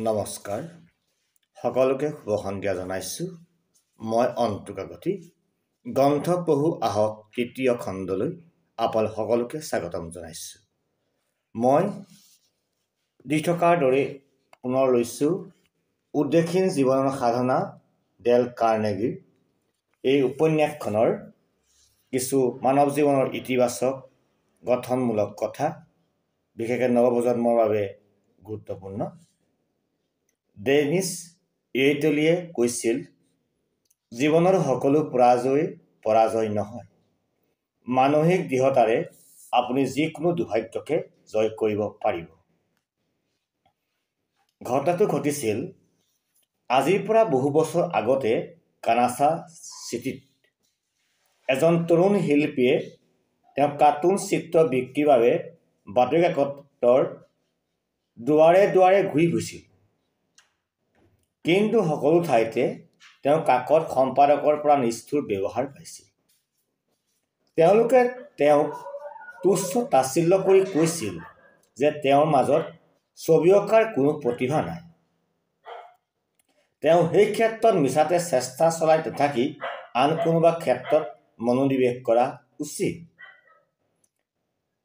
নমস্কাৰ সকলোকে শুভ সন্ধিয়া জনাইছোঁ। মই অন্তু কাকতি গ্ৰন্থ পঢ়ো আহক তৃতীয় খণ্ডলৈ আপোনালোক সকলোকে স্বাগতম জনাইছোঁ। মই দি থকাৰ দৰে পুনৰ লৈছোঁ উদ্দেশহীন জীৱনৰ সাধনা ডেল কাৰ্নেগীৰ এই উপন্যাসখনৰ কিছু মানৱ জীৱনৰ ইতিবাচক গঠনমূলক কথা, বিশেষকৈ নৱপ্ৰজন্মৰ বাবে গুৰুত্বপূৰ্ণ। ডেনিছ ইয়েটলীয়ে কৈছিল, জীৱনৰ সকলো পৰাজয় নহয়। মানসিক দৃঢ়তাৰে আপুনি যিকোনো দুৰ্ভাগ্যকে জয় কৰিব পাৰিব। ঘটনাটো ঘটিছিল আজিৰ পৰা বহু বছৰ আগতে কানাচা চিটিত। এজন তৰুণ শিল্পীয়ে তেওঁ কাৰ্টুন চিত্ৰ বিক্ৰীৰ বাবে বাতৰি কাকতৰ দুৱাৰে দুৱাৰে ঘূৰি ফুৰিছিল। কিন্তু সকলো ঠাইতে তেওঁ কাকত সম্পাদকৰ পৰা নিষ্ঠুৰ ব্যৱহাৰ পাইছিল। তেওঁলোকে তেওঁক তুচ্ছ তাচ্ছিল্য কৰি কৈছিল যে তেওঁৰ মাজত ছবি অঁকাৰ কোনো প্ৰতিভা নাই। তেওঁ সেই ক্ষেত্ৰত মিছাতে চেষ্টা চলাই নাথাকি আন কোনোবা ক্ষেত্ৰত মনোনিৱেশ কৰা উচিত।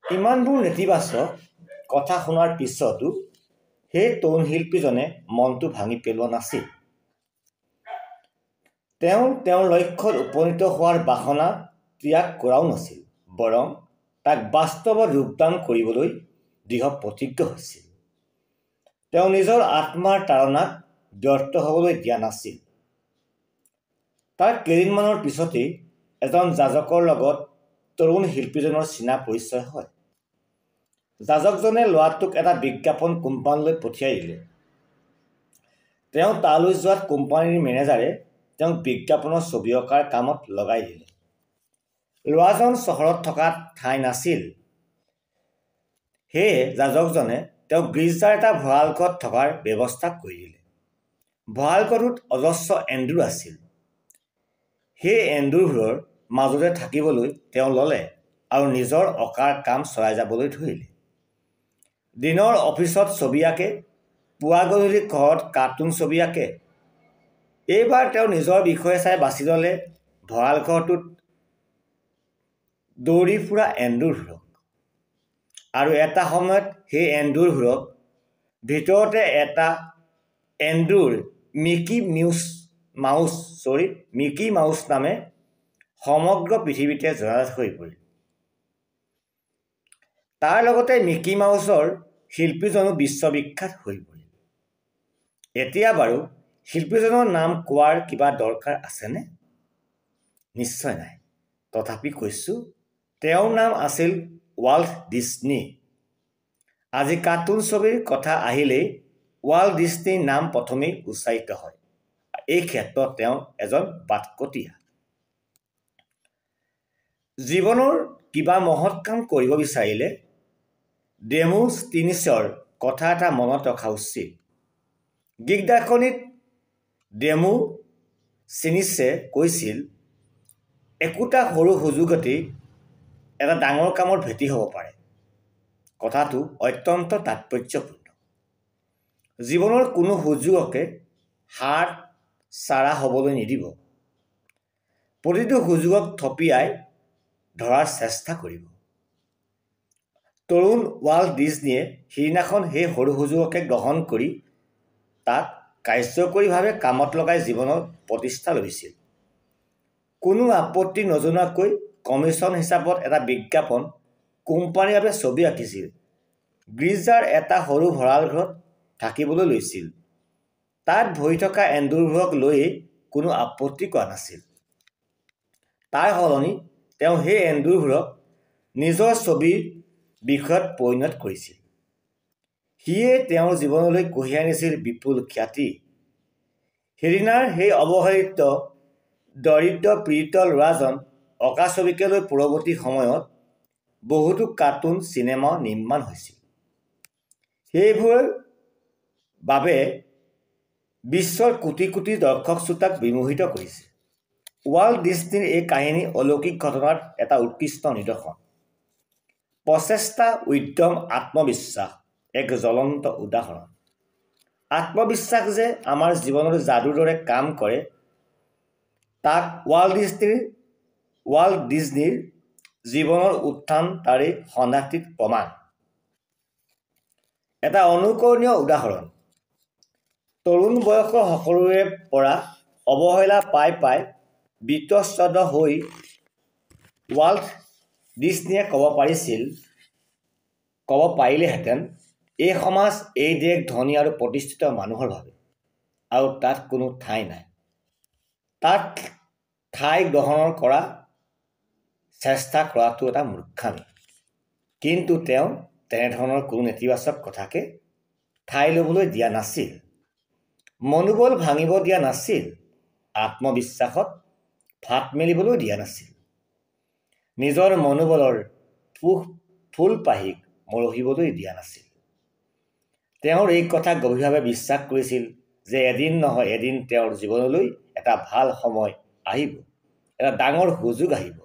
ইমানবোৰ নেতিবাচক কথা শুনাৰ পিছতো সেই তৰুণ শিল্পীজনে মনটো ভাঙি পেলোৱা নাছিল। তেওঁ তেওঁৰ লক্ষ্যত উপনীত হোৱাৰ বাসনা ত্যাগ কৰাও নাছিল, বৰং তাক বাস্তৱত ৰূপদান কৰিবলৈ দৃঢ় প্ৰতিজ্ঞ হৈছিল। তেওঁ নিজৰ আত্মাৰ তাড়নাক ব্যৰ্থ হ'বলৈ দিয়া নাছিল। তাৰ কেইদিনমানৰ পিছতেই এজন যাজকৰ লগত তৰুণ শিল্পীজনৰ চিনা পৰিচয় হয়। যাজকজনে ল'ৰাটোক এটা বিজ্ঞাপন কোম্পানীলৈ পঠিয়াই দিলে। তেওঁ তালৈ যোৱাত কোম্পানীৰ মেনেজাৰে তেওঁক বিজ্ঞাপনৰ ছবি অঁকাৰ কামত লগাই দিলে। ল'ৰাজন চহৰত থকা ঠাই নাছিল। সেয়ে যাজকজনে তেওঁক গীৰ্জাৰ এটা ভঁৰাল ঘৰত থকাৰ ব্যৱস্থা কৰি দিলে। ভঁৰাল ঘৰটোত অজস্ৰ এন্দুৰ আছিল। সেই এন্দুৰবোৰৰ মাজতে থাকিবলৈ তেওঁ ল'লে আৰু নিজৰ অঁকাৰ কাম চলাই যাবলৈ ধৰিলে। দিনৰ অফিচত ছবি আঁকে, পুৱা গধূলি ঘৰত কাৰ্টুন ছবি আঁকে। এইবাৰ তেওঁ নিজৰ বিষয়ে চাই বাছি ল'লে ভঁৰাল ঘৰটোত দৌৰি ফুৰা এন্দুৰবোৰক। আৰু এটা সময়ত সেই এন্দুৰবোৰক ভিতৰতে এটা এন্দুৰ মিকি মাউছ নামে সমগ্ৰ পৃথিৱীতে জনাজাত হৈ পৰিল। তাৰ লগতে মিকি মাউছৰ শিল্পীজনো বিশ্ববিখ্যাত হৈ পৰিল। এতিয়া বাৰু শিল্পীজনৰ নাম কোৱাৰ কিবা দৰকাৰ আছেনে? নিশ্চয় নাই। তথাপি কৈছোঁ, তেওঁৰ নাম আছিল ৱাল্ট ডিজনী। আজি কাৰ্টুন ছবিৰ কথা আহিলেই ৱাল্ট ডিজনীৰ নাম প্ৰথমেই উচ্চাৰিত হয়। এই ক্ষেত্ৰত তেওঁ এজন বাটকটীয়া। জীৱনৰ কিবা মহৎ কাম কৰিব বিচাৰিলে ডেমোষ্টিনিছৰ কথা এটা মনত ৰখা উচিত। গ্ৰীক দাৰ্শনিক ডেমোষ্টিনিছে কৈছিল, একোটা সৰু সুযোগতেই এটা ডাঙৰ কামৰ ভেটি হ'ব পাৰে। কথাটো অত্যন্ত তাৎপৰ্যপূৰ্ণ। জীৱনৰ কোনো সুযোগকে হাত চাৰা হ'বলৈ নিদিব। প্ৰতিটো সুযোগক থপিয়াই ধৰাৰ চেষ্টা কৰিব। তৰুণ ৱাল্ট ডিজনীয়ে সিদিনাখন সেই সৰু সুযোগকে গ্ৰহণ কৰি তাক কাৰ্যকৰীভাৱে কামত লগাই জীৱনত প্ৰতিষ্ঠা লভিছিল। কোনো আপত্তি নজনোৱাকৈ কমিছন হিচাপত এটা বিজ্ঞাপন কোম্পানীৰ বাবে ছবি আঁকিছিল। গীৰ্জাৰ এটা সৰু ভঁৰাল ঘৰত থাকিবলৈ লৈছিল। তাত ভৰি থকা এন্দুৰবোৰক লৈয়ে কোনো আপত্তি কৰা নাছিল। তাৰ সলনি তেওঁ সেই এন্দুৰবোৰক নিজৰ ছবিৰ বিষয়ত পৰিণত কৰিছিল। সিয়ে তেওঁৰ জীৱনলৈ কঢ়িয়াই আনিছিল বিপুল খ্যাতি। সিদিনাৰ সেই অৱহেলিত দৰিদ্ৰ পীড়িত ল'ৰাজন অঁকা ছবিকে লৈ পৰৱৰ্তী সময়ত বহুতো কাৰ্টুন চিনেমা নিৰ্মাণ হৈছিল। সেইবোৰৰ বাবে বিশ্বৰ কোটি কোটি দৰ্শক শ্ৰোতাক বিমোহিত কৰিছে। ৱাল্ট ডিজনীৰ এই কাহিনী অলৌকিক ঘটনাৰ এটা উৎকৃষ্ট নিদৰ্শন। প্ৰচেষ্টা, উদ্যম, আত্মবিশ্বাস এক জ্বলন্ত উদাহৰণ। আত্মবিশ্বাস যে আমাৰ জীৱনৰ যাদুৰ দৰে কাম কৰে তাক ৱাল্ট ডিজনীৰ জীৱনৰ উত্থান তাৰে সন্ধাতিক প্ৰমাণ। এটা অনুকৰণীয় উদাহৰণ। তৰুণ বয়সৰ সকলোৰে পৰা অৱহেলা পাই বীতশ্ৰদ্ধ হৈ ৱাল্ট ডিজনীয়ে ক'ব পাৰিলেহেঁতেন, এই সমাজ, এই দেশ ধনী আৰু প্ৰতিষ্ঠিত মানুহৰ বাবে, আৰু তাত কোনো ঠাই নাই। তাত ঠাই গ্ৰহণ কৰা চেষ্টা কৰাটো এটা মূৰ্খামি। কিন্তু তেওঁ তেনেধৰণৰ কোনো নেতিবাচক কথাকে ঠাই ল'বলৈ দিয়া নাছিল, মনোবল ভাঙিব দিয়া নাছিল, আত্মবিশ্বাসত ফাট মেলিবলৈ দিয়া নাছিল, নিজৰ মনোবলৰ ফুলপাহিক মৰহিবলৈ দিয়া নাছিল। তেওঁৰ এই কথা গভীৰভাৱে বিশ্বাস কৰিছিল যে এদিন নহয় এদিন তেওঁৰ জীৱনলৈ এটা ভাল সময় আহিব, এটা ডাঙৰ সুযোগ আহিব,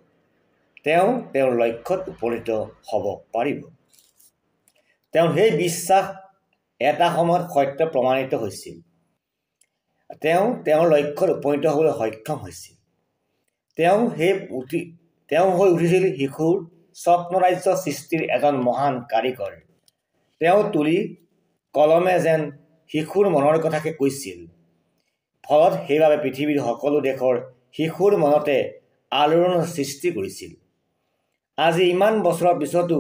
তেওঁ তেওঁৰ লক্ষ্যত উপনীত হ'ব পাৰিব। তেওঁৰ সেই বিশ্বাস এটা সময়ত সত্য প্ৰমাণিত হৈছিল। তেওঁ তেওঁৰ লক্ষ্যত উপনীত হ'বলৈ সক্ষম হৈছিল। তেওঁ হৈ উঠিছিল শিশুৰ স্বপ্নৰাজ্য সৃষ্টিৰ এজন মহান কাৰিকৰ। তেওঁ তুলি কলমে যেন শিশুৰ মনৰ কথাকে কৈছিল। ফলত সেইবাবে পৃথিৱীৰ সকলো দেশৰ শিশুৰ মনতে আলোড়নৰ সৃষ্টি কৰিছিল। আজি ইমান বছৰৰ পিছতো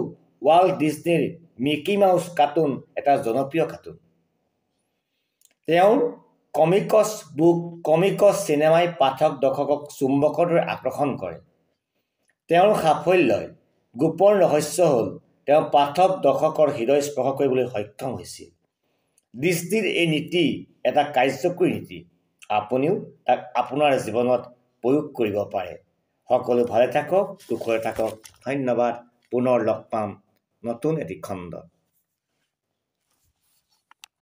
ৱাল্ট ডিজনীৰ মিকি মাউছ কাৰ্টুন এটা জনপ্ৰিয় কাৰ্টুন। তেওঁৰ কমিকছ চিনেমাই পাঠক দৰ্শকক চুম্বকৰ দৰে আকৰ্ষণ কৰে। তেওঁৰ সাফল্যৰ গোপন ৰহস্য হ'ল তেওঁ পাঠক দৰ্শকৰ হৃদয় স্পৰ্শ কৰিবলৈ সক্ষম হৈছিল। ডিজনীৰ এই নীতি এটা কাৰ্যকৰী নীতি। আপুনিও তাক আপোনাৰ জীৱনত প্ৰয়োগ কৰিব পাৰে। সকলো ভালে থাকক, কুশলে থাকক। ধন্যবাদ। পুনৰ লগ পাম নতুন এটি খণ্ডত।